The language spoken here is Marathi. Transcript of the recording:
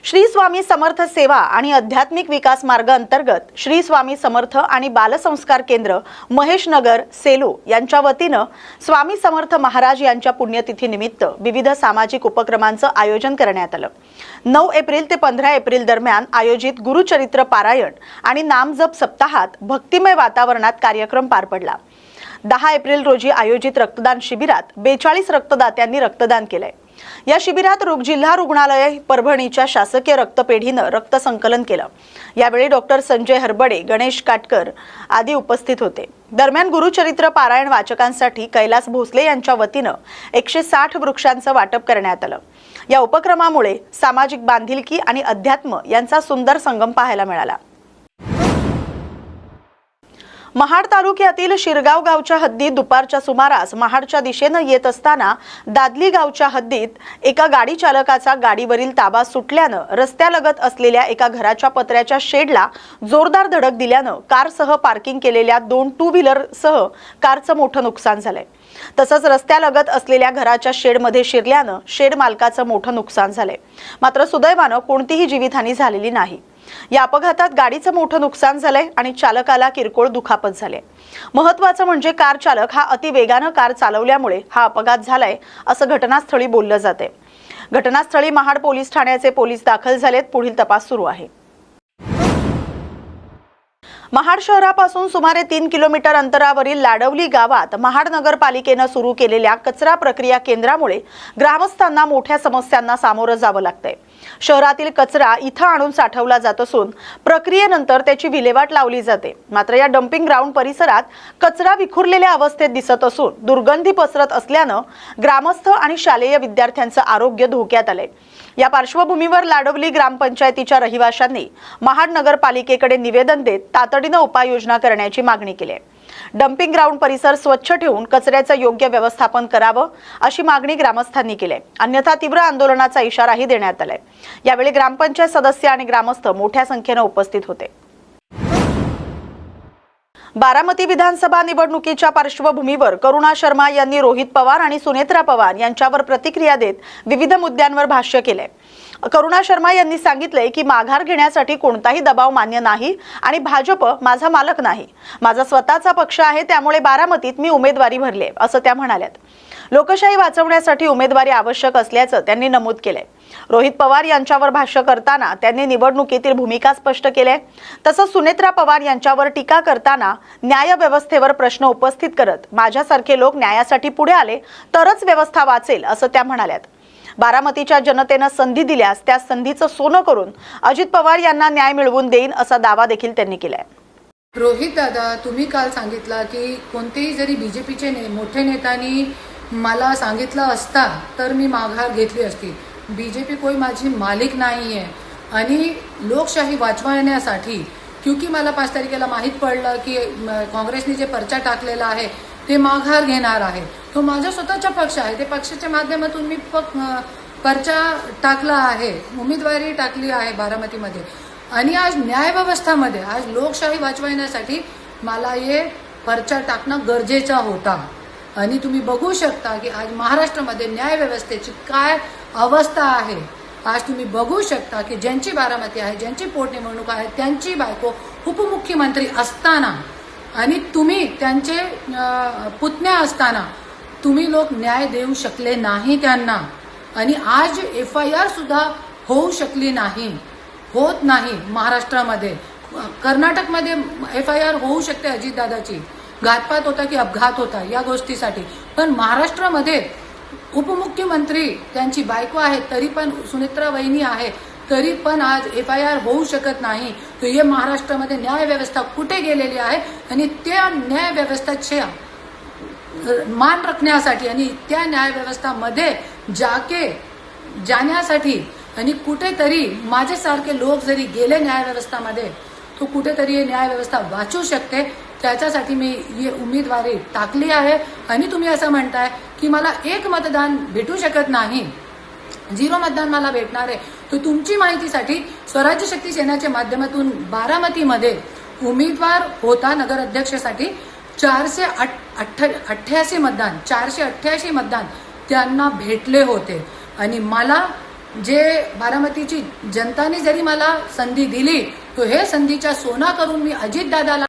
श्री स्वामी समर्थ सेवा आणि आध्यात्मिक विकास मार्ग अंतर्गत श्री स्वामी समर्थ आणि बालसंस्कार केंद्र महेश नगर सेलू यांच्या वतीने स्वामी समर्थ महाराज यांच्या पुण्यतिथी निमित्त विविध सामाजिक उपक्रमांचे आयोजन करण्यात आले। 9 एप्रिल ते 15 एप्रिल दरम्यान आयोजित गुरुचरित्र पारायण आणि नामजप सप्ताहात भक्तिमय वातावरणात कार्यक्रम पार पडला। 10 एप्रिल रोजी आयोजित रक्तदान शिबिरात 42 रक्तदात्यांनी रक्तदान केले। या शिबिरात जिल्हा रुग्णालय परभणीच्या शासकीय रक्तपेढीने रक्त संकलन केले। यावेळी डॉक्टर संजय हरबडे, गणेश काटकर आदी उपस्थित होते। दरम्यान गुरुचरित्र पारायण वाचकांसाठी कैलास भोसले यांच्या वतीने 160 वृक्षांचे वाटप करण्यात आले। या उपक्रमामुळे सामाजिक बांधिलकी आणि अध्यात्म यांचा सुंदर संगम पाहायला मिळाला। महाड तालुक्यातील शिरगाव गावच्या हद्दीत दुपारच्या सुमारास महाडच्या दिशेने येत असताना दादली गावच्या हद्दीत एका गाडी चालकाचा गाडीवरील ताबा सुटल्याने रस्त्यालगत असलेल्या एका घराच्या पत्र्याच्या शेडला जोरदार धडक दिल्याने कारसह पार्किंग केलेल्या 2 टू व्हीलरसह कारचे मोठे नुकसान झाले। तसंच रस्त्यालगत असलेल्या घराच्या शेडमध्ये शिरल्याने शेड मालकाचे मोठे नुकसान झाले। मात्र सुदैवाने कोणतीही जीवितहानी झालेली नाही। या अपघातात गाडीचे मोठे नुकसान झाले आणि चालकाला किरकोळ दुखापत झाली। महत्त्वाचे म्हणजे कार चालक हा अति वेगाने कार चालवल्यामुळे हा अपघात झालाय असं घटनास्थळी बोलले जाते। घटनास्थळी महाड पोलीस ठाण्याचे पोलीस दाखल झालेत। पुढील तपास सुरू आहे। महाड शहरापासून सुमारे 3 किलोमीटर अंतरावरील लाडवली गावात महाड नगरपालिकेने सुरू केलेल्या कचरा प्रक्रिया केंद्रामुळे ग्रामस्थांना मोठ्या समस्यांना सामोरे जावे लागते। शहरातील कचरा इथं आणून साठवला जात असून प्रक्रियेनंतर त्याची विल्हेवाट लावली जाते। मात्र या डंपिंग ग्राउंड परिसरात कचरा विखुरलेल्या अवस्थेत दिसत असून दुर्गंधी पसरत असल्याने ग्रामस्थ आणि शालेय विद्यार्थ्यांचे आरोग्य धोक्यात आले। या पार्श्वभूमीवर लाडवली ग्रामपंचायतीच्या रहिवाशांनी महाड नगरपालिकेकडे निवेदन देत तातडीने उपाययोजना करण्याची मागणी केली आहे। डंपिंग ग्राउंड परिसर स्वच्छ ठेवून कचऱ्याचे योग्य व्यवस्थापन करावे अशी मागणी ग्रामस्थांनी केली आहे। अन्यथा तीव्र आंदोलनाचा इशाराही देण्यात आलाय। यावेळी ग्रामपंचायत सदस्य आणि ग्रामस्थ मोठ्या संख्येने उपस्थित होते। बारामती विधानसभा निवडणुकीच्या पार्श्वभूमीवर करुणा शर्मा यांनी रोहित पवार आणि सुनेत्रा पवार यांच्यावर प्रतिक्रिया देत विविध मुद्द्यांवर भाष्य केले। करुणा शर्मा यांनी सांगितले की माघार घेण्यासाठी कोणताही दबाव मान्य नाही आणि भाजप माझा मालक नाही। माझा स्वतःचा पक्ष आहे, त्यामुळे बारामतीत मी उमेदवारी भरली असं त्या म्हणाल्यात। लोकशाही वाचवण्यासाठी उमेदवारी आवश्यक असल्याचं त्यांनी नमूद केले। रोहित पवार यांच्यावर भाष्य करताना त्यांनी निवडणुकीतील भूमिका स्पष्ट केली। तसंच सुनेत्रा पवार यांच्यावर टीका करताना न्याय व्यवस्थेवर प्रश्न उपस्थित करत माझ्यासारखे लोक न्यायासाठी पुढे आले तरच व्यवस्था वाचेल असं त्या म्हणाल्यात। बारामतीच्या जनतेने संधी दिल्यास त्या संधीचं सोनं करून अजित पवार यांना न्याय मिळवून देईन असा दावा देखील त्यांनी केलाय। रोहित दादा, तुम्ही काल सांगितलं की कोणतेही जरी बीजेपीचे मोठे नेत्यांनी मला सांगितलं असता तर मी माघार घेतली असती। बीजेपी कोई माझी मालिक नाही आहे आणि लोकशाही वाचवण्यासाठी क्योंकि मला 5 तारखेला माहीत पडलं की काँग्रेसने जे पर्चा टाकलेला आहे ते माघार घेणार आहे। तो माझा स्वतःचा पक्ष आहे, ते पक्षाच्या माध्यमातून मी पर्चा टाकला आहे, उमेदवारी टाकली आहे बारामतीमध्ये। आणि आज न्याय व्यवस्थामध्ये आज लोकशाही वाचवण्यासाठी मला हे पर्चा टाकणं गरजेचं होता। आणि तुम्ही बघू शकता की आज महाराष्ट्रामध्ये न्याय व्यवस्थेची काय अवस्था आहे। आज तुम्ही बघू शकता की ज्यांची बारामती आहे, ज्यांची पोटनिवडणूक आहे, त्यांची बायको उपमुख्यमंत्री असताना आणि तुम्ही त्यांचे पुतण्या असताना तुम्ही लोक न्याय देऊ शकले नाही त्यांना। आणि आज FIR सुद्धा होऊ शकली नाही, होत नाही महाराष्ट्रामध्ये। कर्नाटकमध्ये FIR होऊ शकते अजितदादाची, घातपात होता की अपघात होता या गोष्टीसाठी, पण महाराष्ट्रामध्ये उपमुख्यमंत्री त्यांची बायको आहे, तरी पण सुनेत्रा वहिनी आहे, तरी पण आज FIR होऊ शकत नाही। तर हे महाराष्ट्रामध्ये न्याय व्यवस्था कुठे गेलेली आहे आणि त्या न्याय व्यवस्थेचे मान राखण्यासाठी आणि त्या न्याय व्यवस्थामध्ये जाण्यासाठी आणि कुठेतरी माझ्यासारखे लोक जरी गेले न्याय व्यवस्थामध्ये तो कुठेतरी हे न्याय व्यवस्था वाचू शकते। त्याच्यासाठी मी ही उमेदवारी टाकली आहे। आणि तुम्ही असं म्हणताय की मला 1 मतदान भेटू शकत नाही, 0 मतदान मला भेटणार आहे, तर तुमची माहितीसाठी स्वराज्य शक्ती सेनेच्या माध्यमातून बारामतीमध्ये उमेदवार होता नगर अध्यक्षासाठी 488 मतदान त्यांना भेटले होते। आणि मला जे बारामतीची जनताने जरी मला संधी दिली तो हे संधीच्या सोना करून मी अजितदादाला